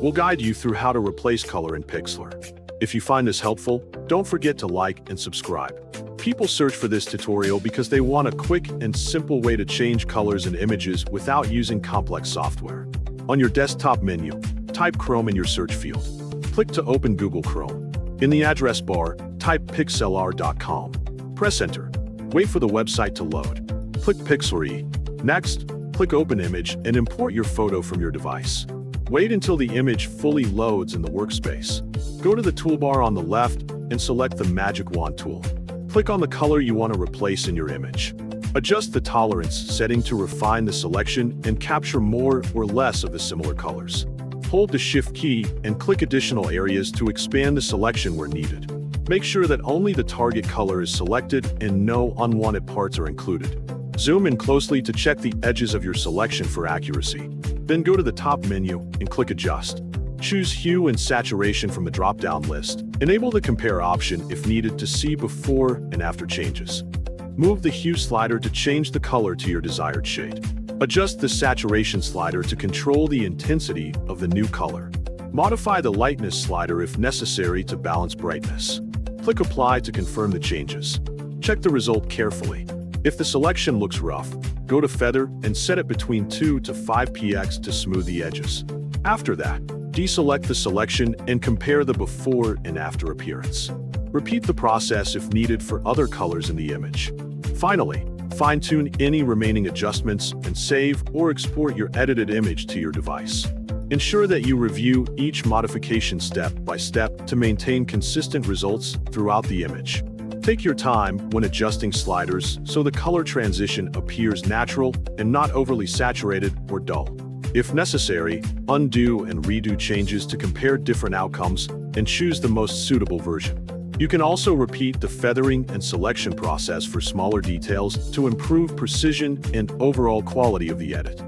We'll guide you through how to replace color in Pixlr. If you find this helpful, don't forget to like and subscribe. People search for this tutorial because they want a quick and simple way to change colors and images without using complex software. On your desktop menu, type Chrome in your search field. Click to open Google Chrome. In the address bar, type 𝗕𝘂𝘀𝗶𝗲𝘀. Press Enter. Wait for the website to load. Click Pixlr. Next, click Open Image and import your photo from your device. Wait until the image fully loads in the workspace. Go to the toolbar on the left and select the Magic Wand tool. Click on the color you want to replace in your image. Adjust the tolerance setting to refine the selection and capture more or less of the similar colors. Hold the Shift key and click additional areas to expand the selection where needed. Make sure that only the target color is selected and no unwanted parts are included. Zoom in closely to check the edges of your selection for accuracy. Then go to the top menu and click Adjust. Choose Hue and Saturation from the drop-down list. Enable the Compare option if needed to see before and after changes. Move the Hue slider to change the color to your desired shade. Adjust the Saturation slider to control the intensity of the new color. Modify the Lightness slider if necessary to balance brightness. Click Apply to confirm the changes. Check the result carefully. If the selection looks rough, go to Feather and set it between 2 to 5 px to smooth the edges. After that, deselect the selection and compare the before and after appearance. Repeat the process if needed for other colors in the image. Finally, fine-tune any remaining adjustments and save or export your edited image to your device. Ensure that you review each modification step by step to maintain consistent results throughout the image. Take your time when adjusting sliders so the color transition appears natural and not overly saturated or dull. If necessary, undo and redo changes to compare different outcomes and choose the most suitable version. You can also repeat the feathering and selection process for smaller details to improve precision and overall quality of the edit.